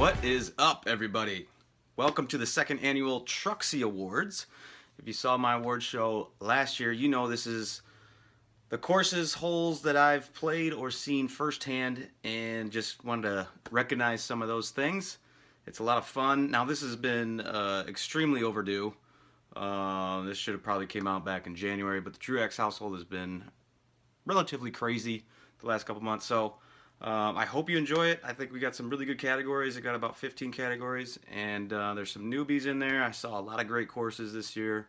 What is up, everybody? Welcome to the second annual Truxy Awards. If you saw my award show last year, you know this is the courses, holes that I've played or seen firsthand, and just wanted to recognize some of those things. It's a lot of fun. Now, this has been extremely overdue. This should have probably came out back in January, but the Truax household has been relatively crazy the last couple months. So I hope you enjoy it. I think we got some really good categories. I got about 15 categories, and there's some newbies in there. I saw a lot of great courses this year,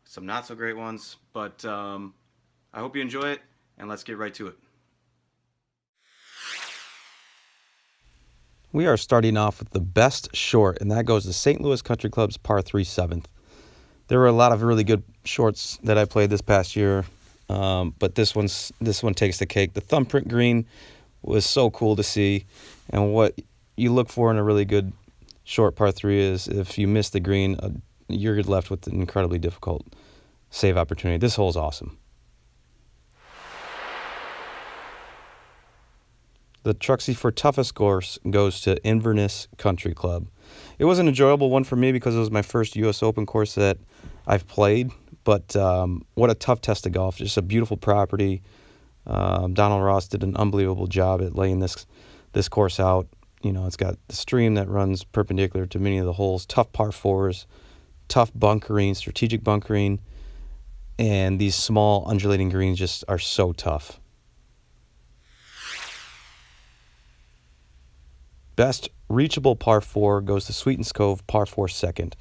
some not so great ones, but I hope you enjoy it, and let's get right to it. We are starting off with the best short, and that goes to St. Louis Country Club's Par 3 7th. There were a lot of really good shorts that I played this past year, but this one takes the cake. The thumbprint green was so cool to see, and what you look for in a really good short Par 3 is if you miss the green, you're left with an incredibly difficult save opportunity. This hole is awesome. The Truxy for toughest course goes to Inverness Country Club. It was an enjoyable one for me because it was my first U.S. Open course that I've played, but what a tough test of golf. Just a beautiful property. Donald Ross did an unbelievable job at laying this course out. You know, it's got the stream that runs perpendicular to many of the holes, tough par fours, tough bunkering, strategic bunkering, and these small undulating greens just are so tough. Best reachable par 4 goes to Sweetens Cove Par 4 second.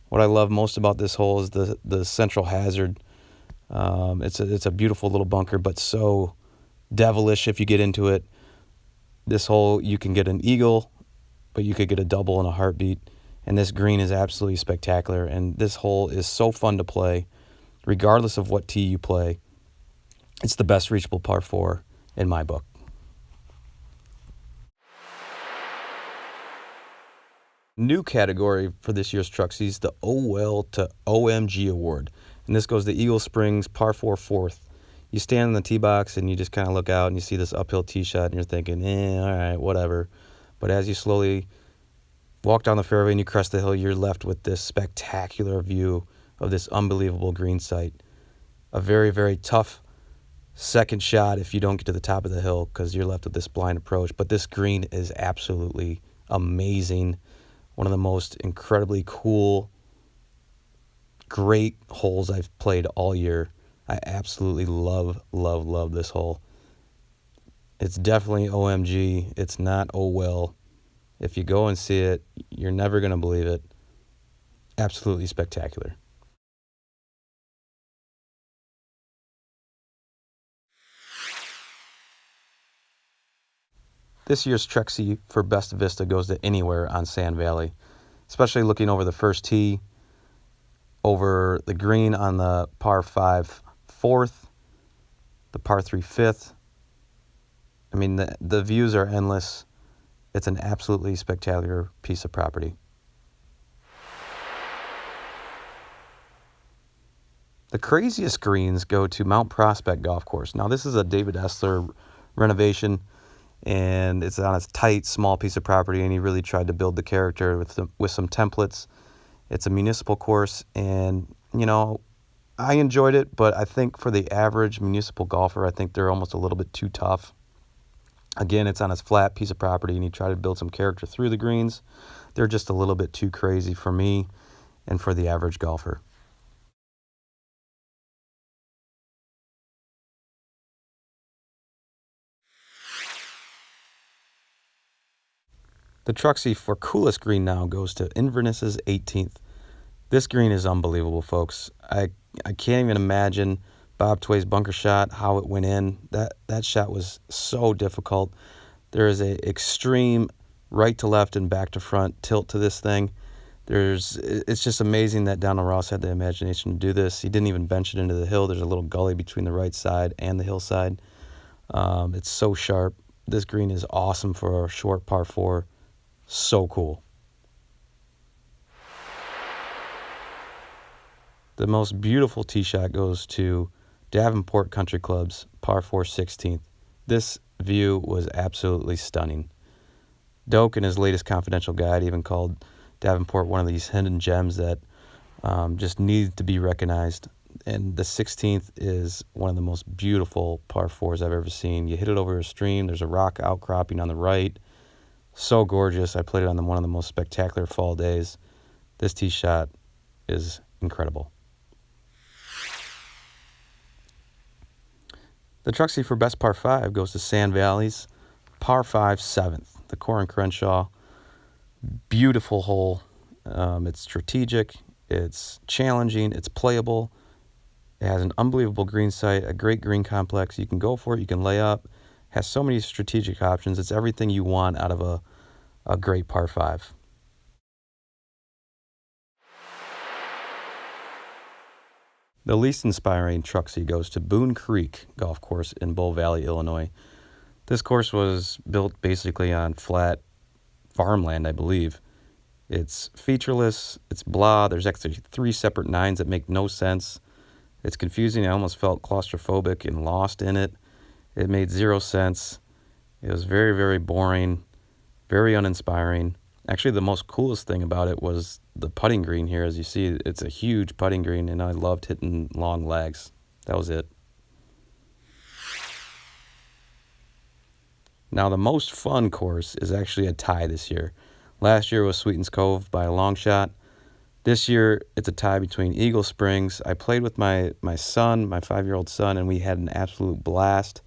What I love most about this hole is the central hazard. It's a beautiful little bunker, but so devilish if you get into it. This hole, you can get an eagle, but you could get a double in a heartbeat. And this green is absolutely spectacular. And this hole is so fun to play, regardless of what tee you play. It's the best reachable par 4 in my book. New category for this year's Truxies, the Oh Well to OMG Award. And this goes to Eagle Springs Par 4 4th. You stand in the tee box and you just kind of look out and you see this uphill tee shot and you're thinking, all right, whatever. But as you slowly walk down the fairway and you crest the hill, you're left with this spectacular view of this unbelievable green site. A very, very tough second shot if you don't get to the top of the hill because you're left with this blind approach. But this green is absolutely amazing. One of the most incredibly cool, great holes I've played all year. I absolutely love this hole. It's definitely OMG. It's not oh well. If you go and see it, you're never going to believe it. Absolutely spectacular. This year's Truxy for Best Vista goes to Anywhere on Sand Valley, especially looking over the first tee, over the green on the Par 5 4th, the Par 3 5th. I mean, the views are endless. It's an absolutely spectacular piece of property. The craziest greens go to Mount Prospect Golf Course. Now, this is a David Essler renovation, and it's on a tight, small piece of property, and he really tried to build the character with some templates. It's a municipal course, and, you know, I enjoyed it, but I think for the average municipal golfer, I think they're almost a little bit too tough. Again, it's on a flat piece of property, and he tried to build some character through the greens. They're just a little bit too crazy for me and for the average golfer. The Truxy for coolest green now goes to Inverness's 18th. This green is unbelievable, folks. I can't even imagine Bob Tway's bunker shot, how it went in. That shot was so difficult. There is a extreme right to left and back to front tilt to this thing. It's just amazing that Donald Ross had the imagination to do this. He didn't even bench it into the hill. There's a little gully between the right side and the hillside. It's so sharp. This green is awesome for a short Par 4. So cool. The most beautiful tee shot goes to Davenport Country Club's Par 4 16th. This view was absolutely stunning. Doak, in his latest confidential guide, even called Davenport one of these hidden gems that just need to be recognized. And the 16th is one of the most beautiful par fours I've ever seen. You hit it over a stream. There's a rock outcropping on the right. So gorgeous. I played it on one of the most spectacular fall days. This tee shot is incredible. The Truxy for best par 5 goes to Sand Valley's par 5 7th, the Corin Crenshaw. Beautiful hole. It's strategic. It's challenging. It's playable. It has an unbelievable green site, a great green complex. You can go for it. You can lay up. Has so many strategic options. It's everything you want out of a great par 5. The least inspiring Truxy goes to Boone Creek Golf Course in Bull Valley, Illinois. This course was built basically on flat farmland, I believe. It's featureless. It's blah. There's actually 3 separate 9s that make no sense. It's confusing. I almost felt claustrophobic and lost in it. It made 0 sense. It was very, very boring, very uninspiring. Actually, the most coolest thing about it was the putting green here. As you see, it's a huge putting green, and I loved hitting long lags. That was it. Now, the most fun course is actually a tie this year. Last year was Sweetens Cove by a long shot. This year, it's a tie between Eagle Springs. I played with my son, my 5-year-old son, and we had an absolute blast.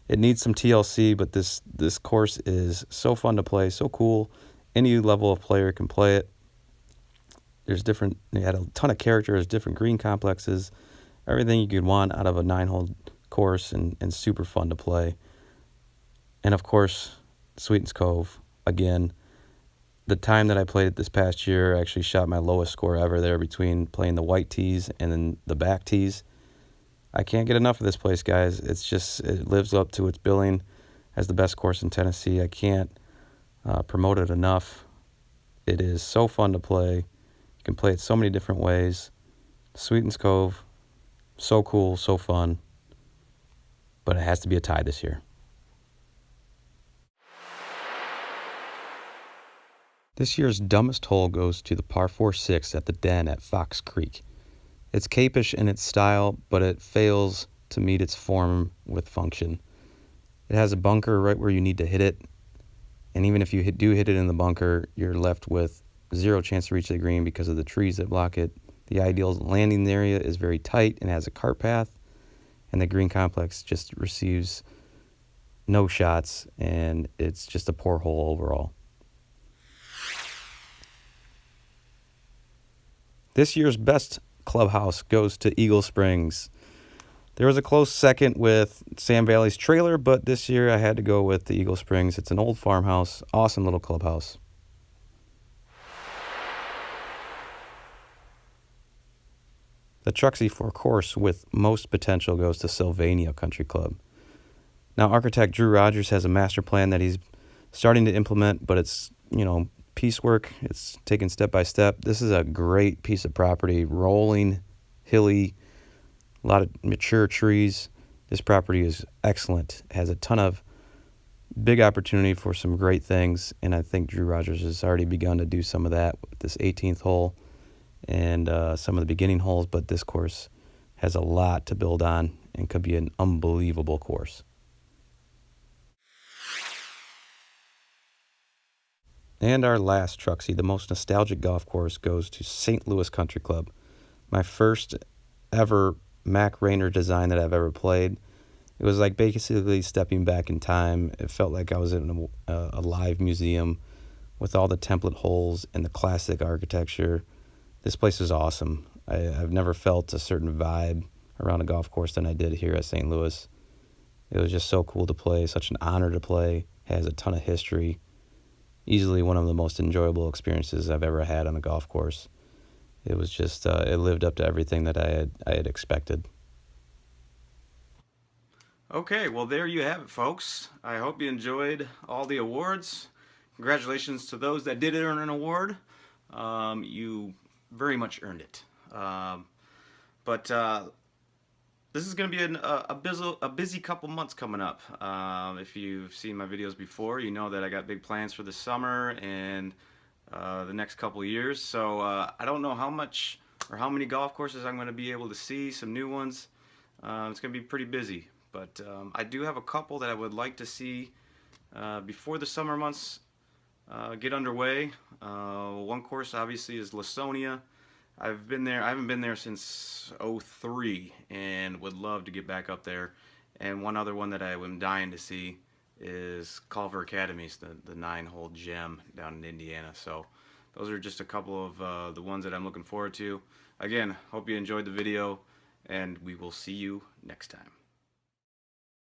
It needs some TLC, but this course is so fun to play, so cool. Any level of player can play it. It had a ton of characters, different green complexes, everything you could want out of a 9-hole course, and super fun to play. And of course, Sweetens Cove, again. The time that I played it this past year, I actually shot my lowest score ever there between playing the white tees and then the back tees. I can't get enough of this place, guys. It lives up to its billing as the best course in Tennessee. I can't promote it enough. It is so fun to play. You can play it so many different ways. Sweetens Cove, so cool, so fun. But it has to be a tie this year. This year's dumbest hole goes to the par 4-6 at the Den at Fox Creek. It's capish in its style, but it fails to meet its form with function. It has a bunker right where you need to hit it, and even if you do hit it in the bunker, you're left with 0 chance to reach the green because of the trees that block it. The ideal landing area is very tight and has a cart path, and the green complex just receives no shots, and it's just a poor hole overall. This year's best clubhouse goes to Eagle Springs. There was a close second with Sand Valley's trailer, but this year I had to go with the Eagle Springs. It's an old farmhouse, awesome little clubhouse. The Truxy for course with most potential goes to Sylvania Country Club. Now, architect Drew Rogers has a master plan that he's starting to implement, but it's, piecework. It's taken step by step. This is a great piece of property, rolling, hilly, a lot of mature trees. This property is excellent. It has a ton of big opportunity for some great things, and I think Drew Rogers has already begun to do some of that with this 18th hole and some of the beginning holes, but this course has a lot to build on and could be an unbelievable course. And our last Truxy, the most nostalgic golf course, goes to St. Louis Country Club. My first ever Mac Raynor design that I've ever played. It was like basically stepping back in time. It felt like I was in a live museum with all the template holes and the classic architecture. This place is awesome. I've never felt a certain vibe around a golf course than I did here at St. Louis. It was just so cool to play, such an honor to play. It has a ton of history. Easily one of the most enjoyable experiences I've ever had on a golf course. It was just, it lived up to everything that I had expected. Okay, well, there you have it, folks. I hope you enjoyed all the awards. Congratulations to those that did earn an award. You very much earned it. But this is going to be a busy couple months coming up. If you've seen my videos before, you know that I got big plans for the summer and the next couple years. So I don't know how much or how many golf courses I'm going to be able to see, some new ones. It's going to be pretty busy, but I do have a couple that I would like to see before the summer months get underway. One course obviously is Lasonia. I've been there. I haven't been there since '03, and would love to get back up there. And one other one that I am dying to see is Culver Academies, the 9-hole gem down in Indiana. So those are just a couple of the ones that I'm looking forward to. Again, hope you enjoyed the video, and we will see you next time.